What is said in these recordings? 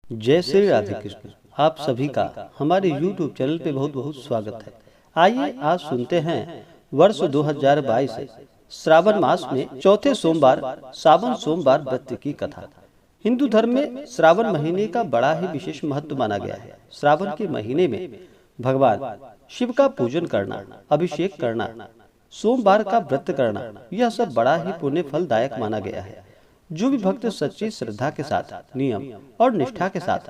जय श्री राधे कृष्ण। आप सभी का हमारे YouTube चैनल पे बहुत बहुत स्वागत है। आइए आज सुनते हैं वर्ष 2022 श्रावण मास में चौथे सोमवार सावन सोमवार व्रत की कथा। हिंदू धर्म में श्रावण महीने का बड़ा ही विशेष महत्व माना गया है। श्रावण के महीने में भगवान शिव का पूजन करना, अभिषेक करना, सोमवार का व्रत करना, यह सब बड़ा ही पुण्य फलदायक माना गया है। जो भी भक्त सच्ची श्रद्धा के साथ, नियम और निष्ठा के साथ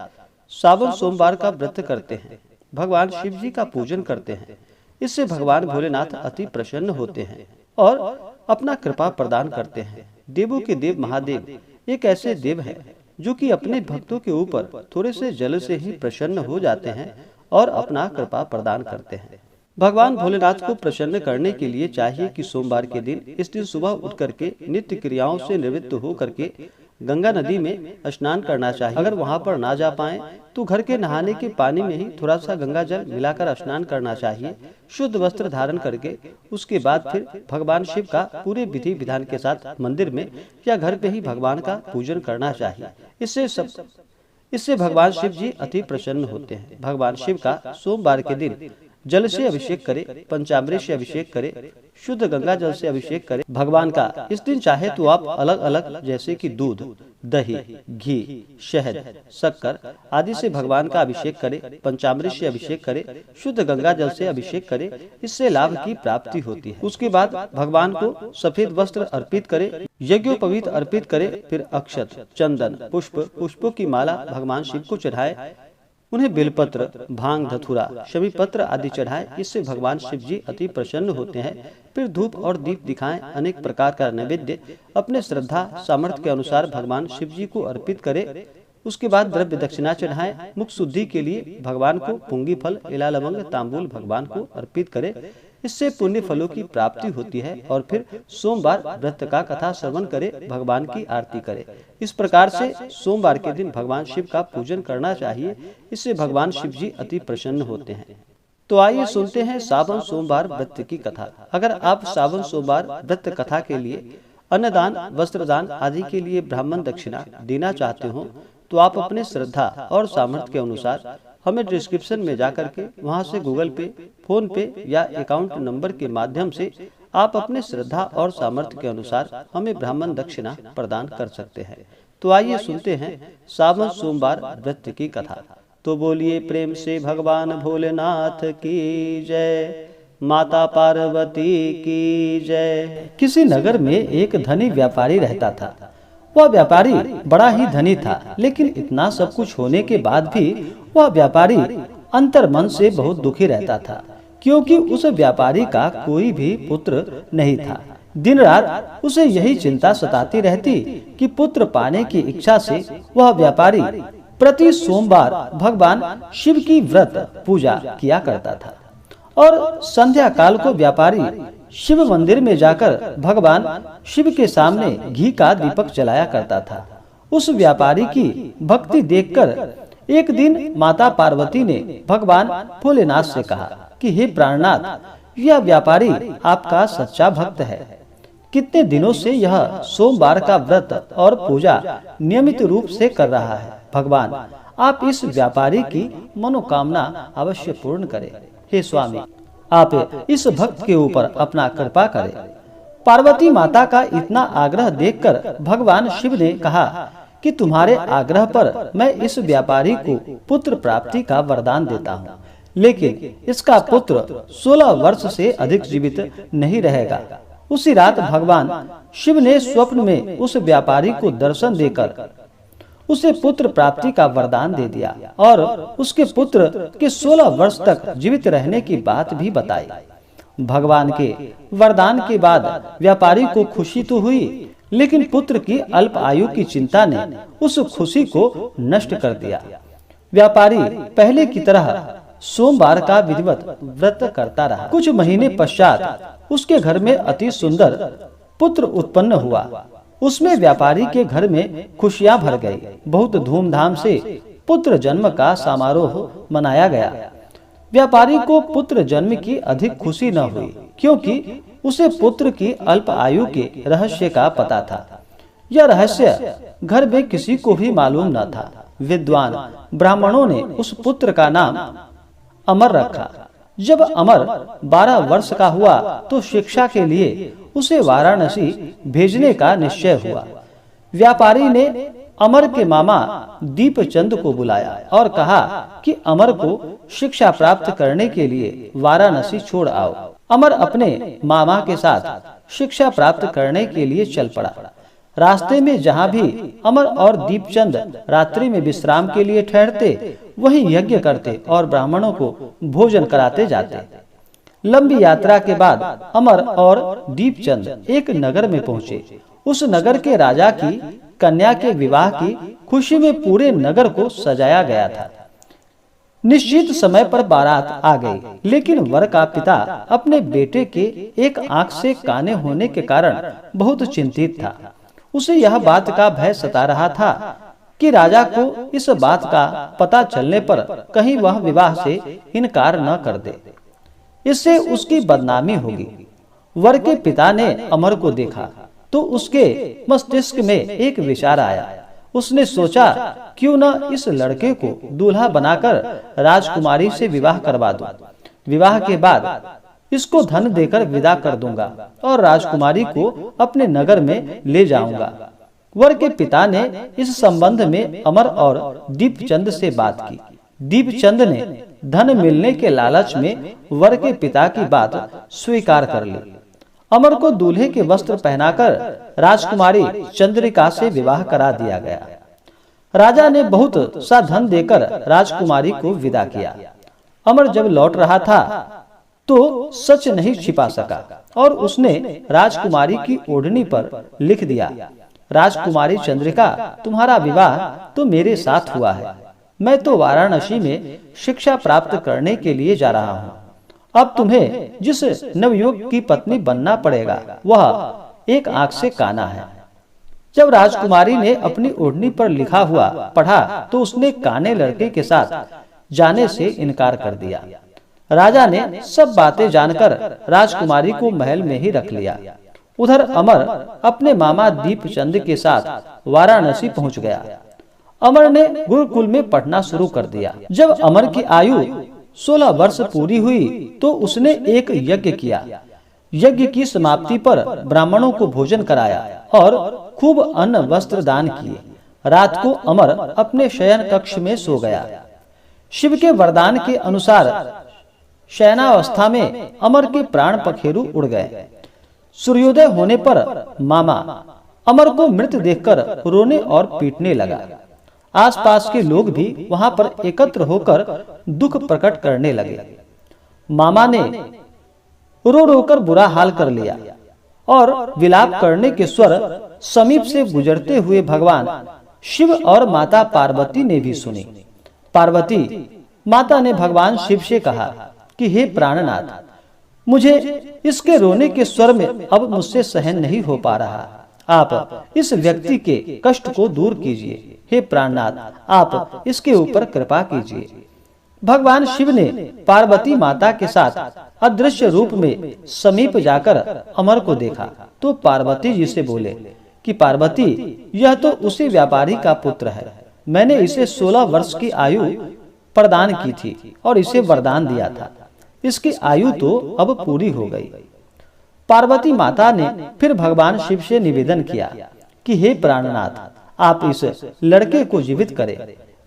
सावन सोमवार का व्रत करते हैं, भगवान शिव जी का पूजन करते हैं, इससे भगवान भोलेनाथ अति प्रसन्न होते हैं और अपना कृपा प्रदान करते हैं। देवों के देव महादेव एक ऐसे देव हैं जो कि अपने भक्तों के ऊपर थोड़े से जल से ही प्रसन्न हो जाते हैं और अपना कृपा प्रदान करते हैं। भगवान भोलेनाथ को प्रसन्न करने के लिए चाहिए कि सोमवार के दिन इस दिन सुबह उठ करके नित्य क्रियाओं से निवृत्त हो करके गंगा नदी में स्नान करना चाहिए। अगर वहां पर ना जा पाए तो घर के नहाने के पानी में ही थोड़ा सा गंगा जल मिलाकर स्नान करना चाहिए। शुद्ध वस्त्र धारण करके उसके बाद फिर भगवान शिव का पूरे विधि विधान के साथ मंदिर में या घर पे ही भगवान का पूजन करना चाहिए। इससे भगवान शिव जी अति प्रसन्न होते हैं। भगवान शिव का सोमवार के दिन जल से अभिषेक करे, पंचामृत से अभिषेक करे, शुद्ध गंगा जल से अभिषेक करे। भगवान का इस दिन चाहे तो आप अलग अलग जैसे कि दूध, दही, घी, शहद, शक्कर आदि से भगवान का अभिषेक करे, पंचामृत से अभिषेक करे, शुद्ध गंगा जल से अभिषेक करे, इससे लाभ की प्राप्ति होती है। उसके बाद भगवान को सफेद वस्त्र अर्पित करे, यज्ञोपवीत अर्पित करे, फिर अक्षत, चंदन, पुष्पों की माला भगवान शिव को चढ़ाए, उन्हें बेलपत्र, भांग, धतूरा, शमी पत्र आदि चढ़ाए। इससे भगवान शिव जी अति प्रसन्न होते हैं। फिर धूप और दीप दिखाएं, अनेक प्रकार का नैवेद्य अपने श्रद्धा सामर्थ्य के अनुसार भगवान शिव जी को अर्पित करे। उसके बाद द्रव्य दक्षिणा चढ़ाएं। मुख शुद्धि के लिए भगवान को पुंगी फल, इला लवंग, तांबूल भगवान को अर्पित करे। इससे पुण्य फलों की प्राप्ति होती है। और फिर सोमवार व्रत का कथा श्रवण करे, भगवान की आरती करे। इस प्रकार से सोमवार के दिन भगवान शिव का पूजन करना चाहिए। इससे भगवान शिव जी अति प्रसन्न होते हैं। तो आइए सुनते हैं सावन सोमवार व्रत की कथा। अगर आप सावन सोमवार व्रत कथा के लिए अन्नदान, वस्त्रदान आदि के लिए ब्राह्मण दक्षिणा देना चाहते हो तो आप अपने श्रद्धा और सामर्थ्य के अनुसार हमें डिस्क्रिप्शन में जाकर के वहां से गूगल पे, फोन पे या अकाउंट नंबर के माध्यम से आप अपने श्रद्धा और सामर्थ्य के अनुसार हमें ब्राह्मण दक्षिणा प्रदान कर सकते हैं। तो आइए सुनते हैं सावन सोमवार व्रत की कथा। तो बोलिए प्रेम से भगवान भोलेनाथ की जय, माता पार्वती की जय। किसी नगर में एक धनी व्यापारी रहता था। वह व्यापारी बड़ा ही धनी था, लेकिन इतना सब कुछ होने के बाद भी वह व्यापारी अंतर मन से बहुत दुखी रहता था, क्योंकि उस व्यापारी का कोई भी पुत्र नहीं था। दिन रात उसे यही चिंता सताती रहती कि पुत्र पाने की इच्छा से वह व्यापारी प्रति सोमवार भगवान शिव की व्रत पूजा किया करता था और संध्या काल को व्यापारी शिव मंदिर में जाकर भगवान शिव के सामने घी का दीपक जलाया करता था। उस व्यापारी की भक्ति देखकर एक दिन माता पार्वती ने भगवान भोलेनाथ से कहा कि हे प्राणनाथ, यह व्यापारी आपका सच्चा भक्त है। कितने दिनों से यह सोमवार का व्रत और पूजा नियमित रूप से कर रहा है। भगवान, आप इस व्यापारी की मनोकामना अवश्य पूर्ण करें। हे स्वामी, आप इस भक्त के ऊपर अपना कृपा करें। पार्वती माता का इतना आग्रह देखकर भगवान शिव ने कहा कि तुम्हारे आग्रह पर मैं इस व्यापारी को पुत्र प्राप्ति का वरदान देता हूँ, लेकिन इसका पुत्र 16 वर्ष से अधिक जीवित नहीं रहेगा। उसी रात भगवान शिव ने स्वप्न में उस व्यापारी को दर्शन देकर उसे पुत्र प्राप्ति का वरदान दे दिया और उसके पुत्र के 16 वर्ष तक जीवित रहने की बात भी बताई। भगवान के वरदान के बाद व्यापारी को खुशी तो हुई, लेकिन पुत्र की अल्प आयु की चिंता ने उस खुशी को नष्ट कर दिया। व्यापारी पहले की तरह सोमवार का विधिवत व्रत करता रहा। कुछ महीने पश्चात उसके घर में अति सुंदर पुत्र उत्पन्न हुआ। उसमें व्यापारी के घर में खुशियां भर गई। बहुत धूमधाम से पुत्र जन्म का समारोह मनाया गया। व्यापारी को पुत्र जन्म की अधिक खुशी न हुई, क्योंकि उसे पुत्र की अल्प आयु के रहस्य का पता था। यह रहस्य घर में किसी को भी मालूम न था। विद्वान ब्राह्मणों ने उस पुत्र का नाम अमर रखा। जब अमर 12 वर्ष का हुआ तो शिक्षा के लिए उसे वाराणसी भेजने का निश्चय हुआ। व्यापारी ने अमर के मामा दीपचंद को बुलाया और कहा कि अमर को शिक्षा प्राप्त करने के लिए वाराणसी छोड़ आओ। अमर अपने मामा के साथ शिक्षा प्राप्त करने के लिए चल पड़ा। रास्ते में जहाँ भी अमर और दीपचंद रात्रि में विश्राम के लिए ठहरते, वहीं यज्ञ करते और ब्राह्मणों को भोजन कराते जाते। लंबी यात्रा के बाद अमर और दीपचंद एक नगर में पहुँचे। उस नगर के राजा की कन्या के विवाह की खुशी में पूरे नगर को सजाया गया था। निश्चित समय पर बारात आ गई, लेकिन वर का पिता अपने बेटे के एक आंख से काने होने के कारण बहुत चिंतित था। उसे यह बात का भय सता रहा था कि राजा को इस बात का पता चलने पर कहीं वह विवाह से इनकार न कर दे, इससे उसकी बदनामी होगी। वर के पिता ने अमर को देखा तो उसके मस्तिष्क में एक विचार आया। उसने सोचा, क्यों न इस लड़के को दूल्हा बनाकर राजकुमारी से विवाह करवा दूं। विवाह के बाद इसको धन देकर विदा कर दूंगा और राजकुमारी को अपने नगर में ले जाऊंगा। वर के पिता ने इस संबंध में अमर और दीपचंद से बात की। दीपचंद ने धन मिलने के लालच में वर के पिता की बात स्वीकार कर ली। अमर को दूल्हे के वस्त्र पहनाकर राजकुमारी चंद्रिका से विवाह करा दिया गया। राजा ने बहुत सा धन देकर राजकुमारी को विदा किया। अमर जब लौट रहा था तो सच नहीं छिपा सका और उसने राजकुमारी की ओढ़नी पर लिख दिया, राजकुमारी चंद्रिका, तुम्हारा विवाह तो मेरे साथ हुआ है। मैं तो वाराणसी में शिक्षा प्राप्त करने के लिए जा रहा हूँ। अब तुम्हें जिस नवयुवक की पत्नी बनना पड़ेगा वह एक आंख से काना है। जब राजकुमारी ने अपनी ओढ़नी पर लिखा हुआ पढ़ा तो उसने काने लड़के के साथ जाने से इनकार कर दिया। राजा ने सब बातें जानकर राजकुमारी को महल में ही रख लिया। उधर अमर अपने मामा दीपचंद के साथ वाराणसी पहुंच गया। अमर ने गुरुकुल में पढ़ना शुरू कर दिया। जब अमर की आयु 16 वर्ष पूरी हुई तो उसने एक यज्ञ किया। यज्ञ की समाप्ति पर ब्राह्मणों को भोजन कराया और खूब अन्न वस्त्र दान किए। रात को अमर अपने शयन कक्ष में सो गया। शिव के वरदान के अनुसार शयनावस्था में अमर के प्राण पखेरु उड़ गए। सूर्योदय होने पर मामा अमर को मृत देखकर रोने और पीटने लगा। आसपास के लोग भी वहां पर एकत्र होकर दुख प्रकट करने लगे। मामा ने रो रोकर बुरा हाल कर लिया और विलाप करने के स्वर समीप से गुजरते हुए भगवान शिव और माता पार्वती ने भी सुनी। पार्वती माता ने भगवान शिव से कहा कि हे प्राणनाथ, मुझे इसके रोने के स्वर में अब मुझसे सहन नहीं हो पा रहा। आप इस व्यक्ति के कष्ट को दूर कीजिए। हे प्राणनाथ, आप इसके ऊपर कृपा कीजिए। भगवान शिव ने पार्वती माता के साथ अदृश्य रूप में समीप जाकर अमर को देखा तो पार्वती जी से बोले कि पार्वती, यह तो उसी व्यापारी का पुत्र है। मैंने इसे 16 वर्ष की आयु प्रदान की थी और इसे वरदान दिया था। इसकी आयु तो अब पूरी हो गई। पार्वती माता ने फिर भगवान शिव से निवेदन किया कि हे प्राणनाथ, आप इस लड़के को जीवित करें,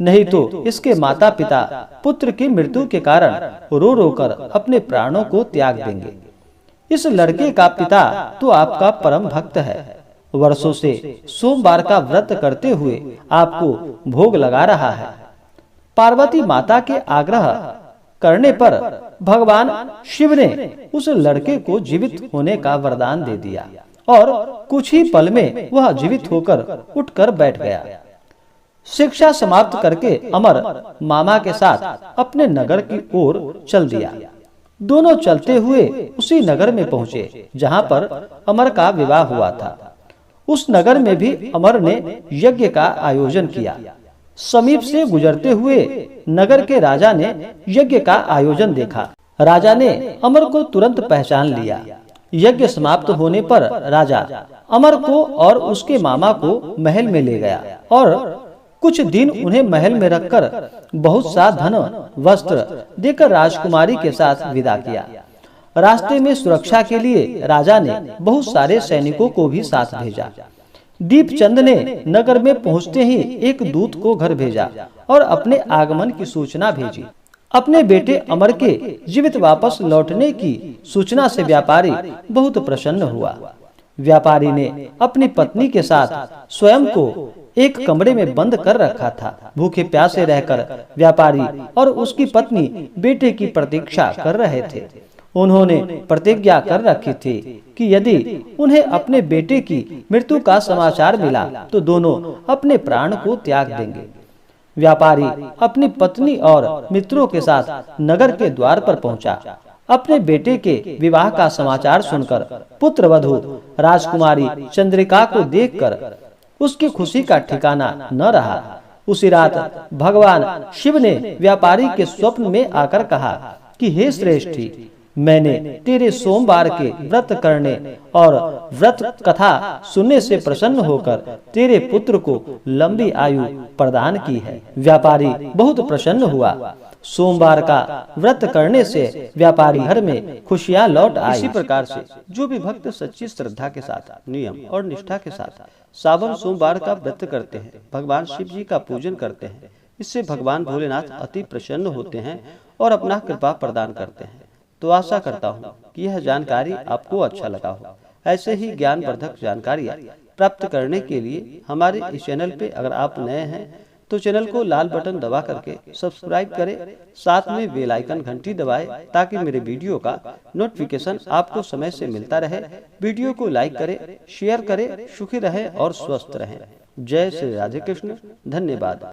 नहीं तो इसके माता पिता पुत्र की मृत्यु के कारण रो रो कर अपने प्राणों को त्याग देंगे। इस लड़के का पिता तो आपका परम भक्त है। वर्षों से सोमवार का व्रत करते हुए आपको भोग लगा रहा है। पार्वती माता के आग्रह करने पर भगवान शिव ने उस लड़के को जीवित होने का वरदान दे दिया और कुछ ही पल में वह जीवित होकर उठकर बैठ गया। शिक्षा समाप्त करके अमर मामा के साथ अपने नगर की ओर चल दिया। दोनों चलते हुए उसी नगर में पहुंचे जहां पर अमर का विवाह हुआ था। उस नगर में भी अमर ने यज्ञ का आयोजन किया। समीप से गुजरते हुए नगर के राजा ने यज्ञ का आयोजन देखा। राजा ने अमर को तुरंत पहचान लिया। यज्ञ समाप्त होने पर राजा अमर को और उसके मामा को महल में ले गया और कुछ दिन उन्हें महल में रखकर बहुत सा धन वस्त्र देकर राजकुमारी के साथ विदा किया। रास्ते में सुरक्षा के लिए राजा ने बहुत सारे सैनिकों को भी साथ भेजा। दीपचंद ने नगर में पहुंचते ही एक दूत को घर भेजा और अपने आगमन की सूचना भेजी। अपने बेटे अमर के जीवित वापस लौटने की सूचना से व्यापारी बहुत प्रसन्न हुआ। व्यापारी ने अपनी पत्नी के साथ स्वयं को एक कमरे में बंद कर रखा था। भूखे प्यासे रहकर व्यापारी और उसकी पत्नी बेटे की प्रतीक्षा कर रहे थे। उन्होंने प्रतिज्ञा कर रखी थी कि यदि उन्हें अपने बेटे की मृत्यु का समाचार मिला तो दोनों अपने प्राण को त्याग देंगे। व्यापारी अपनी पत्नी और मित्रों के साथ नगर के द्वार पर पहुंचा। अपने बेटे के विवाह का समाचार सुनकर पुत्रवधू राजकुमारी चंद्रिका को देखकर उसकी खुशी का ठिकाना न रहा। उसी रात भगवान शिव ने व्यापारी के स्वप्न में आकर कहा कि हे श्रेष्ठी, मैंने तेरे सोमवार के व्रत करने और व्रत कथा सुनने से प्रसन्न होकर तेरे पुत्र को लंबी आयु प्रदान की है। व्यापारी बहुत प्रसन्न हुआ। सोमवार का व्रत करने से व्यापारी घर में खुशियां लौट आई। इसी प्रकार से जो भी भक्त सच्ची श्रद्धा के साथ, नियम और निष्ठा के साथ सावन सोमवार का व्रत करते हैं, भगवान शिव जी का पूजन करते हैं, इससे भगवान भोलेनाथ अति प्रसन्न होते हैं और अपना कृपा प्रदान करते हैं। तो आशा करता हूँ कि यह जानकारी आपको अच्छा लगा हो। ऐसे ही ज्ञानवर्धक जानकारियाँ प्राप्त करने के लिए हमारे इस चैनल पे अगर आप नए हैं तो चैनल को लाल बटन दबा करके सब्सक्राइब करें, साथ में बेल आइकन घंटी दबाएं ताकि मेरे वीडियो का नोटिफिकेशन आपको समय से मिलता रहे। वीडियो को लाइक करें, शेयर करें। सुखी रहें और स्वस्थ रहें। जय श्री राधे कृष्ण। धन्यवाद।